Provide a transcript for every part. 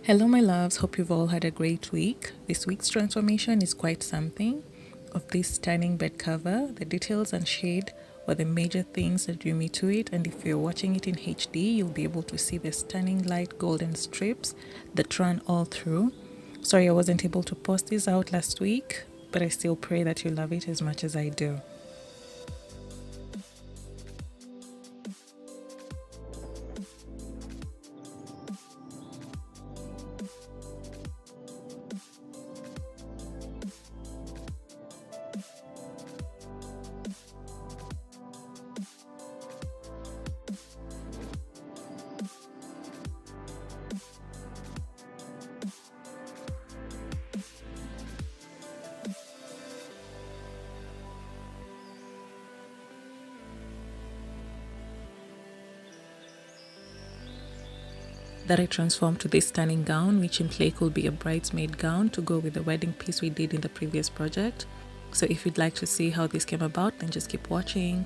Hello my loves, hope you've all had a great week. This week's transformation is quite something. Of this stunning bed cover, the details and shade were the major things that drew me to it, and if you're watching it in HD, you'll be able to see the stunning light golden strips that run all through. Sorry I wasn't able to post this out last week, but I still pray that you love it as much as I do. That I transformed to this stunning gown, which in play could be a bridesmaid gown to go with the wedding piece we did in the previous project. So if you'd like to see how this came about, then just keep watching.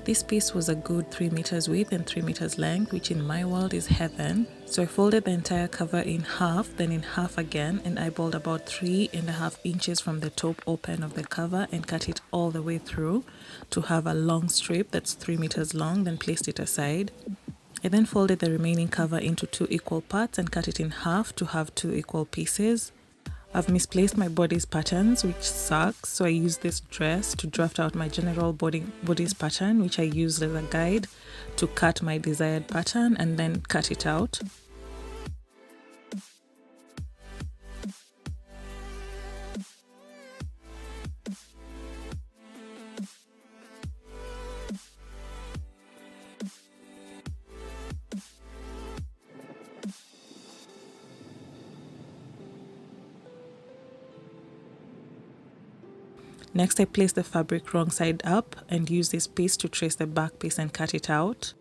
This piece was a good 3 meters width and 3 meters length, which in my world is heaven. So I folded the entire cover in half, then in half again, and eyeballed about 3.5 inches from the top open of the cover and cut it all the way through to have a long strip that's 3 meters long, then placed it aside. I then folded the remaining cover into 2 equal parts and cut it in half to have 2 equal pieces. I've misplaced my bodice patterns, which sucks, so I used this dress to draft out my general bodice pattern, which I used as a guide to cut my desired pattern and then cut it out. Next, I placed the fabric wrong side up and used this piece to trace the back piece and cut it out.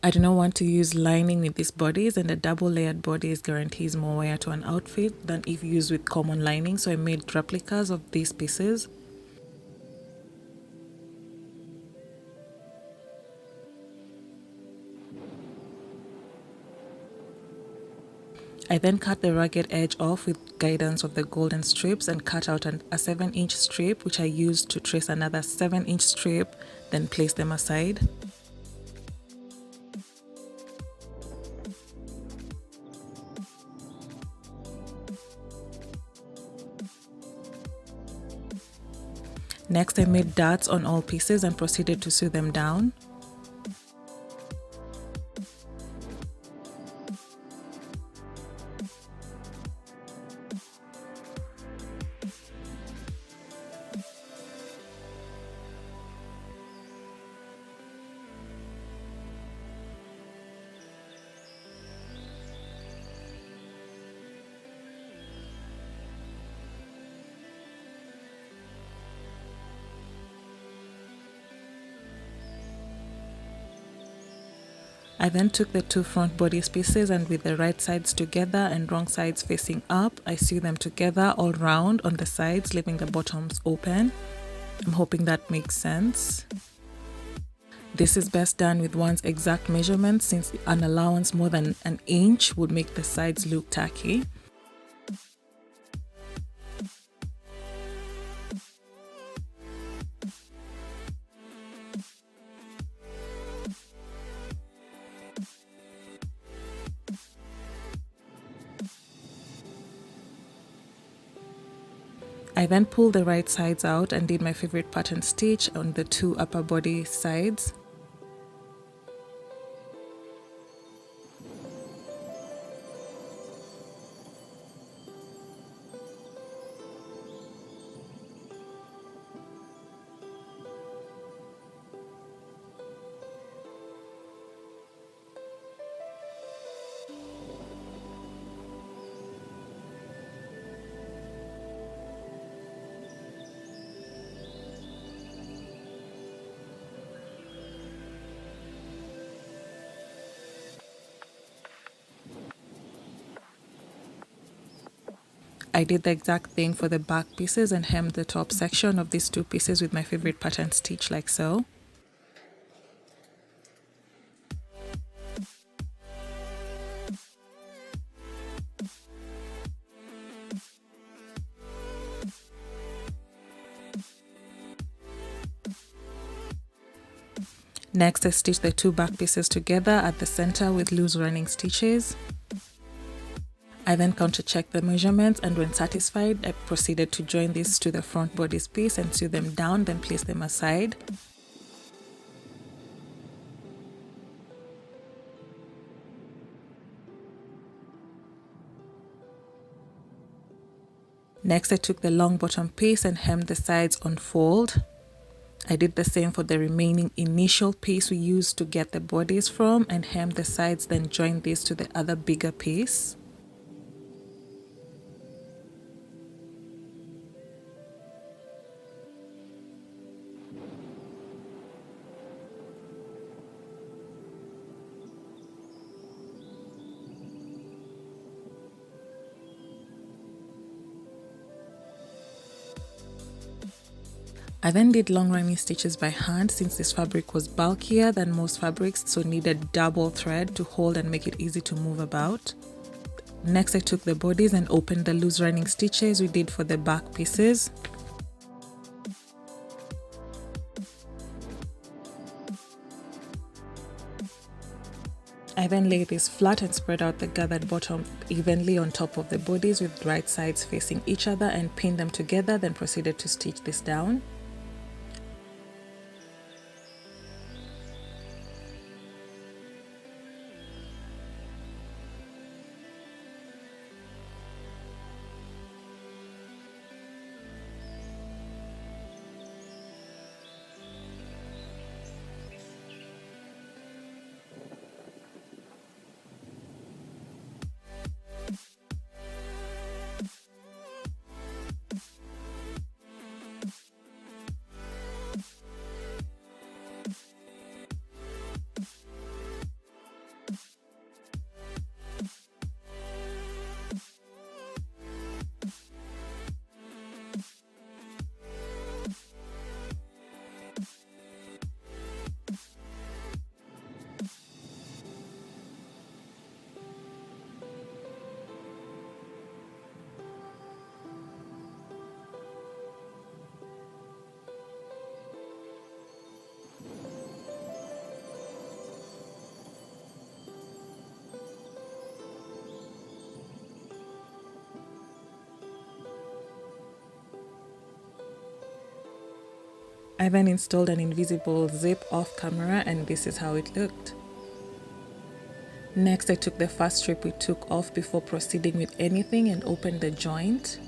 I do not want to use lining with these bodies, and a double layered bodice guarantees more wear to an outfit than if used with common lining, so I made replicas of these pieces. I then cut the ragged edge off with guidance of the golden strips and cut out a 7-inch strip, which I used to trace another 7-inch strip, then place them aside. Next, I made darts on all pieces and proceeded to sew them down. I then took the 2 front bodice pieces and with the right sides together and wrong sides facing up, I sewed them together all round on the sides, leaving the bottoms open. I'm hoping that makes sense. This is best done with one's exact measurement, since an allowance more than an inch would make the sides look tacky. I then pulled the right sides out and did my favorite pattern stitch on the 2 upper body sides. I did the exact thing for the back pieces and hemmed the top section of these 2 pieces with my favorite pattern stitch like so. Next, I stitched the 2 back pieces together at the center with loose running stitches. I then counter-checked the measurements, and when satisfied, I proceeded to join these to the front bodice piece and sew them down, then place them aside. Next, I took the long bottom piece and hemmed the sides on fold. I did the same for the remaining initial piece we used to get the bodies from and hemmed the sides, then joined this to the other bigger piece. I then did long running stitches by hand since this fabric was bulkier than most fabrics, so needed double thread to hold and make it easy to move about. Next, I took the bodies and opened the loose running stitches we did for the back pieces. I then laid this flat and spread out the gathered bottom evenly on top of the bodies with right sides facing each other and pinned them together, then proceeded to stitch this down. I then installed an invisible zip off camera, and this is how it looked. Next, I took the first strip we took off before proceeding with anything and opened the joint.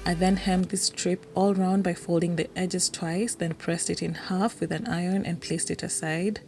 I then hemmed this strip all round by folding the edges twice, then pressed it in half with an iron and placed it aside.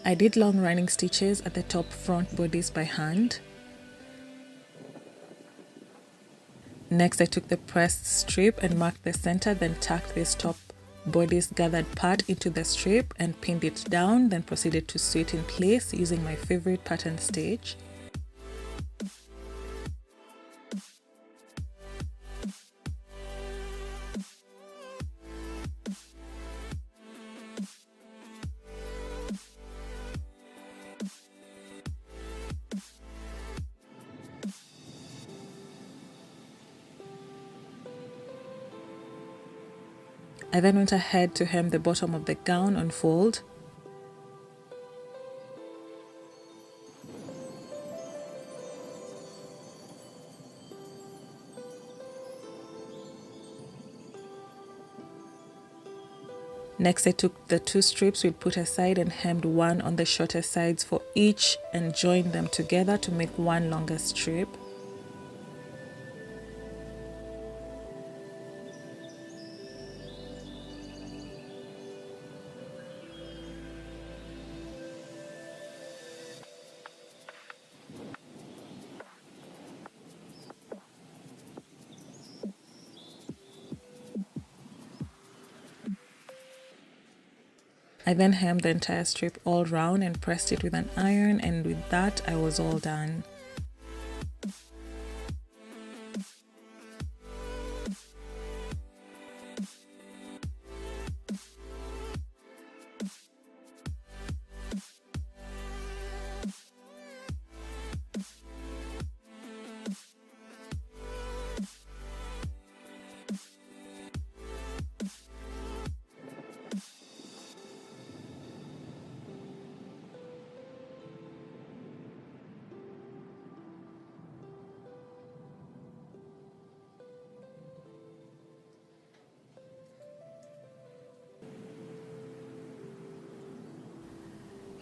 I did long running stitches at the top front bodies by hand. Next, I took the pressed strip and marked the center, then tucked this top body's gathered part into the strip and pinned it down, then proceeded to sew it in place using my favorite pattern stitch. I then went ahead to hem the bottom of the gown on fold. Next, I took the two strips we'd put aside and hemmed one on the shorter sides for each and joined them together to make one longer strip. I then hemmed the entire strip all round and pressed it with an iron, and with that I was all done.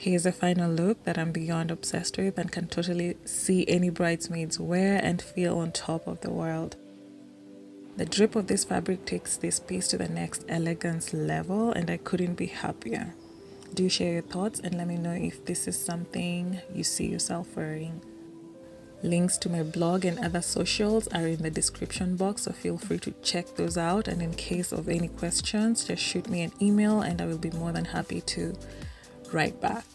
Here's a final look that I'm beyond obsessed with and can totally see any bridesmaids wear and feel on top of the world. The drip of this fabric takes this piece to the next elegance level, and I couldn't be happier. Do share your thoughts and let me know if this is something you see yourself wearing. Links to my blog and other socials are in the description box, so feel free to check those out, and in case of any questions, just shoot me an email and I will be more than happy to write back.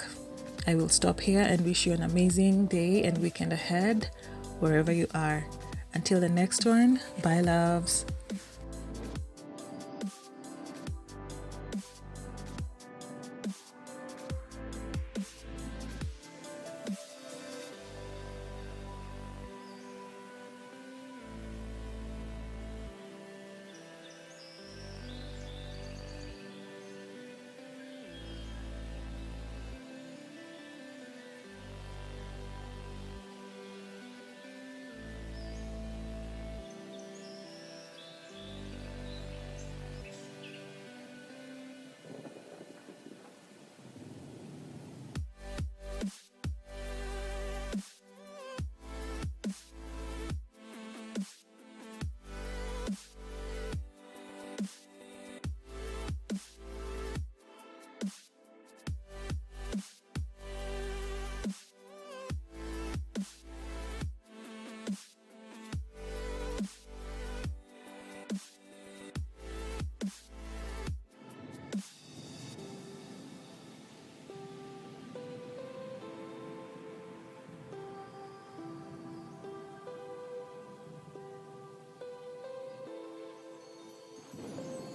I will stop here and wish you an amazing day and weekend ahead, wherever you are. Until the next one, bye loves.